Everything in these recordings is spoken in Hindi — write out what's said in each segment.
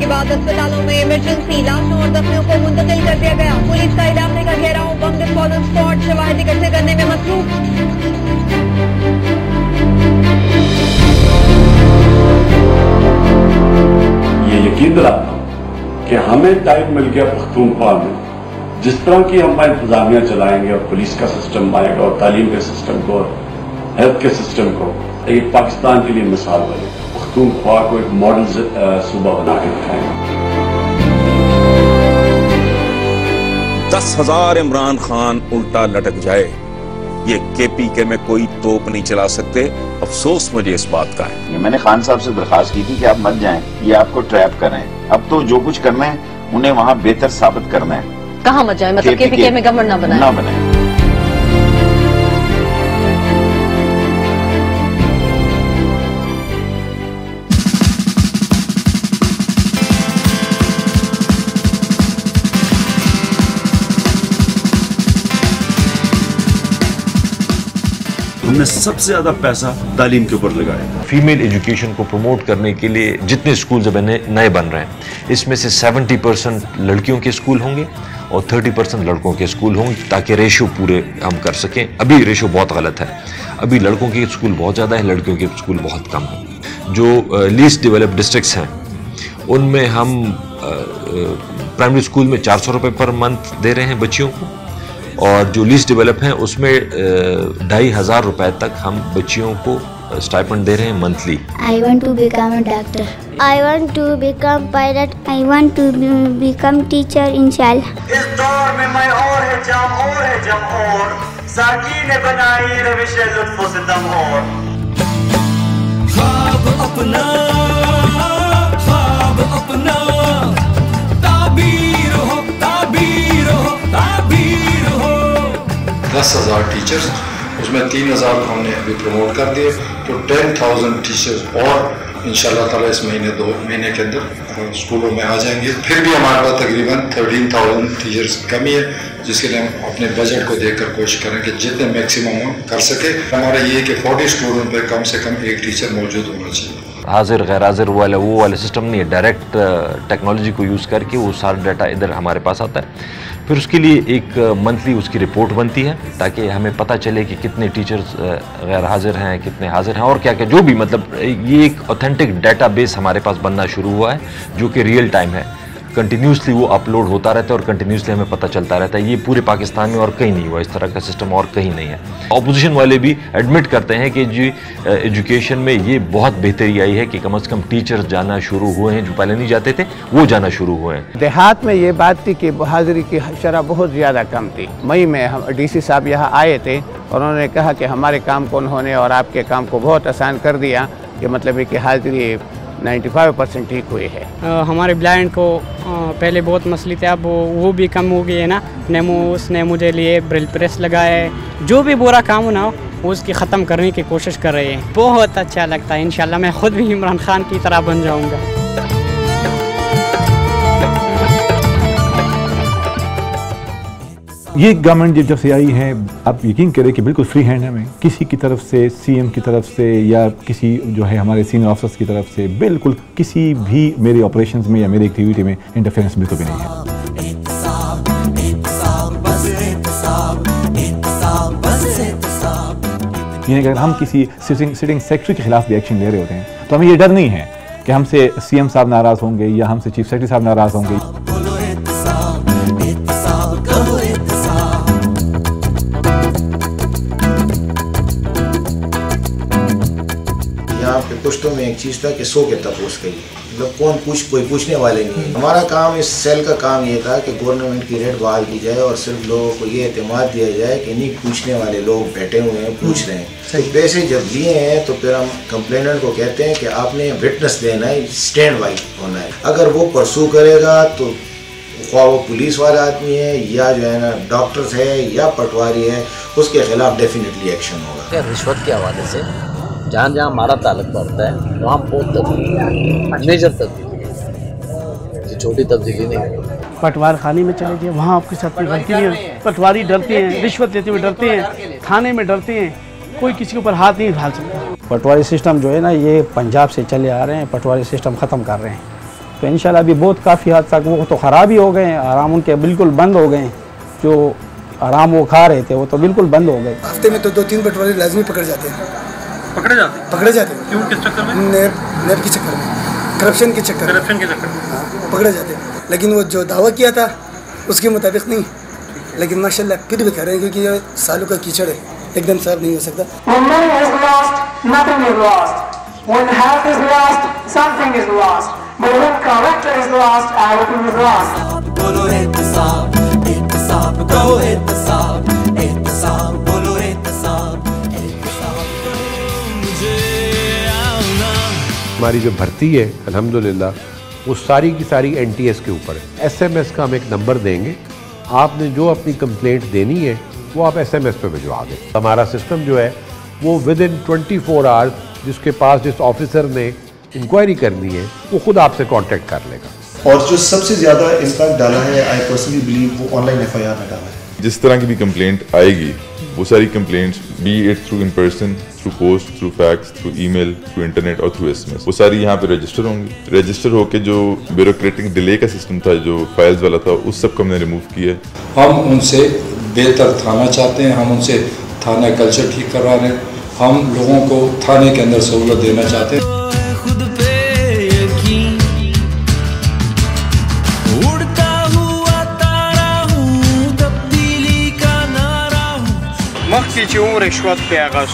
के बाद अस्पतालों में इमरजेंसी, लाशों और जख्मियों को मुंतकिल कर दिया गया। पुलिस का इलाके का घेराव, बम डिस्पोजल स्क्वाड शवाहिद इकट्ठे करने में मसरूफ। ये यकीन दिलाता हूं कि हमें टाइम मिल गया पख्तूनख्वा में, जिस तरह की हम इंतजामिया चलाएंगे और पुलिस का सिस्टम आएगा और तालीम के सिस्टम को और हेल्थ के सिस्टम को, एक पाकिस्तान के लिए मिसाल बनेगा। पख्तूनख्वा को एक मॉडल सूबा बना के दिखाएंगे। 10,000 इमरान खान उल्टा लटक जाए, ये केपीके में कोई तोप नहीं चला सकते। अफसोस मुझे इस बात का है। ये मैंने खान साहब से दरखास्त की थी कि आप मत जाएं, ये आपको ट्रैप कर रहे हैं। अब तो जो कुछ करना है उन्हें वहाँ बेहतर साबित करना है। कहाँ मत जाए, मतलब केपीके में गवर्नमेंट ना बनाए। हमने सबसे ज्यादा पैसा तालीम के ऊपर लगाया। फीमेल एजुकेशन को प्रमोट करने के लिए जितने स्कूल्स नए बन रहे हैं, इसमें से 70% लड़कियों के स्कूल होंगे और 30% लड़कों के स्कूल होंगे, ताकि रेशो पूरे हम कर सकें। अभी रेशो बहुत गलत है, अभी लड़कों के स्कूल बहुत ज़्यादा है, लड़कियों के स्कूल बहुत कम हैं। जो लीस्ट डेवलप्ड डिस्ट्रिक्ट्स हैं उनमें हम प्राइमरी स्कूल में 400 रुपये पर मंथ दे रहे हैं बच्चियों को, और जो लीस्ट डेवलप हैं उसमें 2,500 रुपए तक हम बच्चियों को स्टाइपेंड दे रहे हैं monthly. I want to become a doctor. I want to become pilot. I want to become teacher इंशाल्लाह। इस दौर में मैं और है जम और साकी ने बनाई रविश लुत्फ़ो सितम और ख्वाब अपना ताबीर हो 10,000 टीचर्स, उसमें 3,000 हमने अभी प्रमोट कर दिए, तो 10,000 टीचर्स और इंशाल्लाह ताला इस महीने 2 महीने के अंदर स्कूलों में आ जाएंगे। फिर भी हमारे पास तकरीबन 13,000 टीचर्स की कमी है, जिसके लिए हम अपने बजट को देखकर कोशिश करें कि जितने मैक्सिमम हम कर सके। हमारा ये है कि 40 स्टूडेंट पे कम से कम एक टीचर मौजूद होना चाहिए। हाजिर गैर हाजिर वो वाला सिस्टम नहीं है, डायरेक्ट टेक्नोलॉजी को यूज़ करके वो सारा डाटा इधर हमारे पास आता है। फिर उसके लिए एक मंथली उसकी रिपोर्ट बनती है, ताकि हमें पता चले कि कितने टीचर्स गैर हाजिर हैं, कितने हाजिर हैं, और क्या क्या जो भी, मतलब ये एक ऑथेंटिक डाटाबेस हमारे पास बनना शुरू हुआ है, जो कि रियल टाइम है। कंटिन्यूसली वो अपलोड होता रहता है और कंटिन्यूसली हमें पता चलता रहता है। ये पूरे पाकिस्तान में और कहीं नहीं हुआ, इस तरह का सिस्टम और कहीं नहीं है। ऑपोजिशन वाले भी एडमिट करते हैं कि जी एजुकेशन में ये बहुत बेहतरी आई है कि कम से कम टीचर्स जाना शुरू हुए हैं, जो पहले नहीं जाते थे वो जाना शुरू हुए हैं। देहात में ये बात थी कि हाजिरी की शरह बहुत ज़्यादा कम थी। मई में हम DC साहब यहाँ आए थे और उन्होंने कहा कि हमारे काम को उन्होंने और आपके काम को बहुत आसान कर दिया, कि मतलब है कि हाजिरी 95% ठीक हुई है। हमारे ब्लाइंड को पहले बहुत मसले थे, अब वो भी कम हो गई है ना। उसने मुझे लिए ब्रिल प्रेस लगाए, जो भी बुरा काम हो ना वो उसकी ख़त्म करने की कोशिश कर रहे हैं। बहुत अच्छा लगता है। इंशाल्लाह मैं ख़ुद भी इमरान खान की तरह बन जाऊँगा। ये गवर्नमेंट जब से आई है, आप यकीन करें कि बिल्कुल फ्री हैंड है। हमें किसी की तरफ से, CM की तरफ से या किसी जो है हमारे सीनियर ऑफिसर्स की तरफ से बिल्कुल किसी भी मेरे ऑपरेशंस में या मेरी एक्टिविटी में इंटरफेरेंस बिल्कुल भी नहीं है। यानी अगर हम किसी सिटिंग सेक्रेटरी के खिलाफ भी एक्शन ले रहे होते हैं, तो हमें ये डर नहीं है कि हमसे CM साहब नाराज़ होंगे या हमसे चीफ सेक्रेटरी साहब नाराज़ होंगे। यहाँ पे पुश्तों में एक चीज़ था कि 100 के तपोस करिए, मतलब कोई पूछने वाले नहीं है। हमारा काम, इस सेल का काम ये था कि गवर्नमेंट की रेट बहाल की जाए और सिर्फ लोगों को ये एतमाद दिया जाए कि नहीं पूछने वाले लोग बैठे हुए हैं, पूछ रहे हैं। तो पैसे जब दिए हैं तो फिर हम कंप्लेनेंट को कहते हैं कि आपने विटनेस देना है, स्टैंड बाई होना है। अगर वो परसू करेगा तो ख्वाह वो पुलिस वाला आदमी है या जो है ना डॉक्टर्स है या पटवारी है, उसके खिलाफ डेफिनेटली एक्शन होगा। रिश्वत के हवाले से जहाँ जहाँ हमारा ताल्लुक पड़ता है वहाँ बहुत तब्दीली, मेजर तब्दीली, छोटी तब्दीली नहीं। पटवार खाने में चले जाए, वहाँ आपके साथ कोई गलती नहीं है। पटवारी डरते हैं, रिश्वत लेते हुए डरते हैं, थाने में डरते हैं, कोई किसी के ऊपर हाथ नहीं डाल सकता। पटवारी सिस्टम जो है ना, ये पंजाब से चले आ रहे हैं, पटवारी सिस्टम ख़त्म कर रहे हैं। तो इंशाल्लाह अभी बहुत काफ़ी हद तक वो तो ख़राब ही हो गए हैं, आराम उनके बिल्कुल बंद हो गए हैं। जो आराम वो खा रहे थे वो तो बिल्कुल बंद हो गए। हफ्ते में तो 2-3 पटवारी लाजमी पकड़ जाते हैं। पकड़े जाते हैं क्यों? किस चक्कर में? नेब के चक्कर में, करप्शन के चक्कर में। हाँ, पकड़े जाते हैं, लेकिन वो जो दावा किया था उसके मुताबिक नहीं। लेकिन माशाल्लाह फिर भी कह रहे हैं क्योंकि ये सालों का कीचड़ है, एकदम साफ नहीं हो सकता। When money is lost, nothing is lost. When health is lost, something is lost. But when character is lost, everything is lost. Bolo ihtisab, ihtisab, go ihtisab, ihtisab, bolo ihtisab, ihtisab. हमारी जो भर्ती है अल्हम्दुलिल्लाह वो सारी की सारी NTS के ऊपर है। SMS का हम एक नंबर देंगे, आपने जो अपनी कंप्लेंट देनी है वो आप SMS पे भिजवा दें। हमारा सिस्टम जो है वो विद इन 24 आवर्स जिसके पास जिस ऑफिसर ने इंक्वायरी करनी है वो खुद आपसे कांटेक्ट कर लेगा। और जो सबसे ज़्यादा इम्पैक्ट डाला है आई पर्सनली बिलीव वो ऑनलाइन FIR में डाला है। जिस तरह की भी कंप्लेंट आएगी वो सारी complaints B it through in person, through post, through fax, through email, through internet और थ्रू SMS, वो सारी यहाँ पे रजिस्टर होंगी। रजिस्टर होके जो ब्यूरोक्रेटिक डिले का सिस्टम था, जो फाइल्स वाला था, उस सब को हमने रिमूव किया है। हम उनसे बेहतर थाना चाहते हैं, हम उनसे थाना कल्चर ठीक करवा रहे हैं, हम लोगों को थाने के अंदर सहूलत देना चाहते हैं। मख्ती चे रिश्वत पे आगाज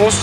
उस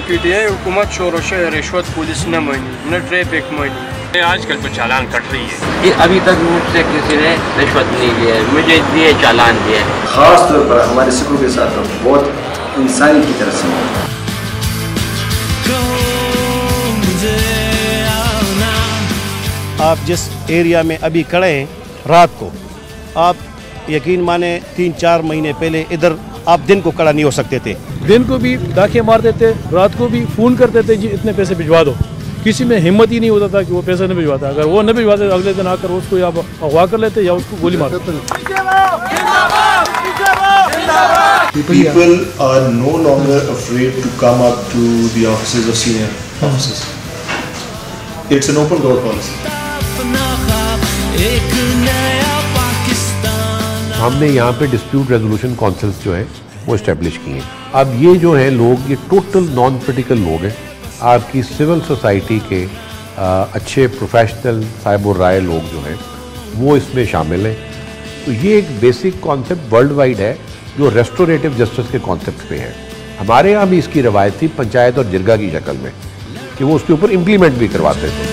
PTI हुकूमत शोरोश रिश्वत पुलिस न मानी न ट्रैफिक मानी। आजकल तो चालान कट रही है। अभी तक मुझसे किसी ने रिश्वत नहीं लिया है, मुझे दिए चालान दिए। खास तौर पर हमारे सिखों के साथ तो बहुत इंसानी की तरफ से। आप जिस एरिया में अभी खड़े हैं रात को, आप यकीन माने 3-4 महीने पहले इधर आप दिन को खड़ा नहीं हो सकते थे। दिन को भी डाके मार देते, रात को भी फ़ोन करते थे जी इतने पैसे भिजवा दो। किसी में हिम्मत ही नहीं होता था कि वो पैसा नहीं भिजवाता। अगर वो नहीं भिजवाते अगले दिन आकर उसको या अगवा कर लेते या उसको गोली मार देते। People are no longer afraid to come up to the offices of senior officers. It's an open door policy. हमने यहाँ पे डिस्प्यूट रेजोल्यूशन काउंसिल्स जो है वो इस्टेब्लिश किए हैं। अब ये जो है लोग, ये टोटल नॉन पोलिटिकल लोग हैं, आपकी सिविल सोसाइटी के अच्छे प्रोफेशनल साहिब राय लोग जो हैं वो इसमें शामिल हैं। तो ये एक बेसिक कॉन्सेप्ट वर्ल्ड वाइड है जो रेस्टोरेटिव जस्टिस के कॉन्सेप्ट पे है। हमारे यहाँ भी इसकी रवायत थी पंचायत और जिरगा की शक्ल में कि वो उसके ऊपर इम्प्लीमेंट भी करवाते थे।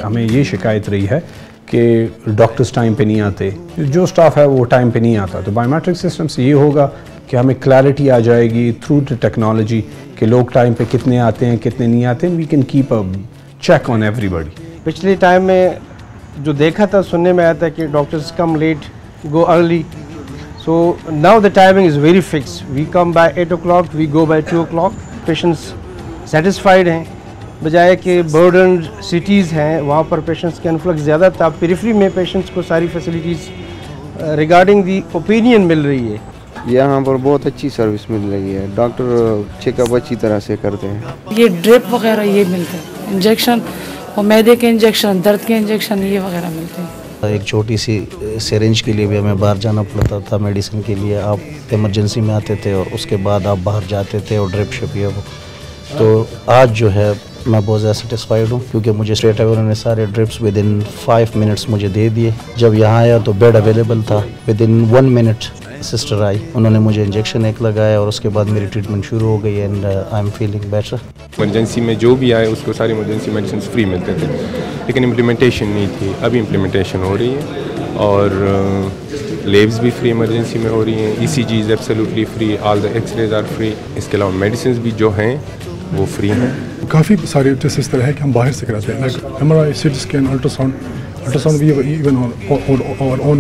हमें ये शिकायत रही है कि डॉक्टर्स टाइम पे नहीं आते, जो स्टाफ है वो टाइम पे नहीं आता। तो बायोमेट्रिक सिस्टम से ये होगा कि हमें क्लैरिटी आ जाएगी थ्रू द टेक्नोलॉजी कि लोग टाइम पे कितने आते हैं कितने नहीं आते हैं। We can keep a check on everybody. पिछले टाइम में जो देखा था, सुनने में आया था कि doctors come late go early, so now the timing is very fix. We come by 8 o'clock, we go by 2 o'clock। Patients satisfied हैं, बजाय कि बर्डन सिटीज़ हैं वहाँ पर पेशेंट्स के इन्फ्लक्स ज़्यादा था। पेरिफेरी में पेशेंट्स को सारी फैसिलिटीज़ रिगार्डिंग दी ओपिनियन मिल रही है। यहाँ पर बहुत अच्छी सर्विस मिल रही है, डॉक्टर चेकअप अच्छी तरह से करते हैं। ये ड्रिप वगैरह ये मिलते हैं, इंजेक्शन और मैदे के इंजेक्शन, दर्द के इंजेक्शन ये वगैरह मिलते हैं। एक छोटी सी सिरिंज के लिए भी हमें बाहर जाना पड़ता था मेडिसिन के लिए। आप इमरजेंसी में आते थे और उसके बाद आप बाहर जाते थे और ड्रिप शिप ये वो। तो आज जो है मैं बहुत ज़्यादा सेटिस्फाइड हूँ क्योंकि मुझे स्ट्रेट अवे उन्होंने सारे ड्रिप्स विद इन 5 मिनट्स मुझे दे दिए। जब यहाँ आया तो बेड अवेलेबल था, विद इन 1 मिनट सिस्टर आई, उन्होंने मुझे इंजेक्शन एक लगाया और उसके बाद मेरी ट्रीटमेंट शुरू हो गई and I am feeling better. Emergency में जो भी आए उसको सारी इमरजेंसी मेडिसिन फ्री मिलते थे, लेकिन इम्प्लीमेंटेशन नहीं थी। अभी इम्प्लीमेंटेशन हो रही है और लेब्स भी फ्री इमरजेंसी में हो रही हैं। ECG is absolutely free, all the x-rays are free. इसके अलावा मेडिसिन भी जो हैं वो फ्री हैं। काफ़ी सारे टेस्ट इस तरह है कि हम बाहर से कराते हैं, like MRI, CT scan, ultrasound we even on on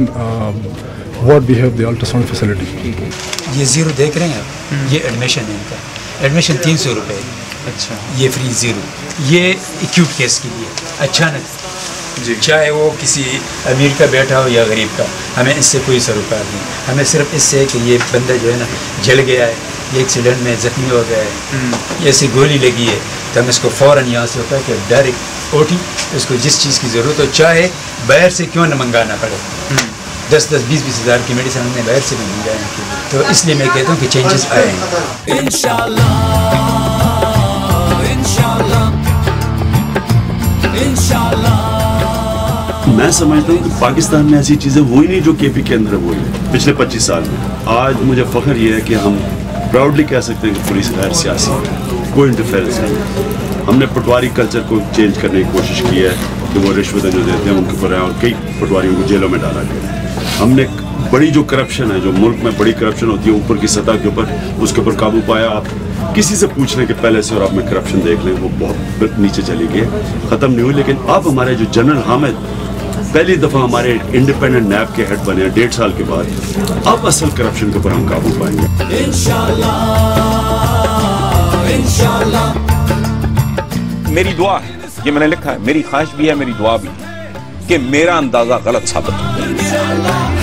what we have the ultrasound facility. ये ज़ीरो देख रहे हैं आप, ये एडमिशन है इनका, एडमिशन 300 रुपये। अच्छा, ये फ्री ज़ीरो, ये एक्यूट केस के लिए। अच्छा नहीं, चाहे वो किसी अमीर का बैठा हो या गरीब का, हमें इससे कोई सरोकार नहीं। हमें सिर्फ इससे कि ये बंदा जो है ना जल गया है, ये एक्सीडेंट में जख्मी हो गया है, ऐसी गोली लगी है, तो हम इसको फ़ौरन यहाँ से होता है कि डायरेक्ट ओटी, इसको जिस चीज़ की ज़रूरत हो, चाहे बाहर से क्यों न मंगाना पड़े, 10-10, 20-20 हज़ार की मेडिसिन हमने बाहर से भी मंगाए हैं। तो इसलिए मैं कहता हूँ कि चेंजेस आए हैं। मैं समझता हूँ कि पाकिस्तान में ऐसी चीज़ें हुई नहीं जो केपी के अंदर हुई है पिछले 25 साल में। आज मुझे फ़ख्र ये है कि हम प्राउडली कह सकते हैं कि पुलिस गैर सियासी है, कोई इंटरफेरेंस नहीं। हमने पटवारी कल्चर को चेंज करने की कोशिश की है कि वो रिश्वतें जो देते हैं उनके ऊपर है, और कई पटवारियों को जेलों में डाला गया है। हमने बड़ी जो करप्शन है, जो मुल्क में बड़ी करप्शन होती है ऊपर की सतह के ऊपर, उसके ऊपर काबू पाया। आप किसी से पूछने के पहले से और आप में करप्शन देख लें, वो बहुत नीचे चली गई, ख़त्म नहीं हुई। लेकिन अब हमारे जो जनरल हामिद पहली दफ़ा हमारे इंडिपेंडेंट नैब के हेड बने 1.5 साल के बाद, अब असल करप्शन के ऊपर हम काबू पाएंगे इंशाअल्लाह, इंशाअल्लाह। मेरी दुआ है, ये मैंने लिखा है, मेरी ख्वाहिश भी है, मेरी दुआ भी है कि मेरा अंदाजा गलत साबित हो।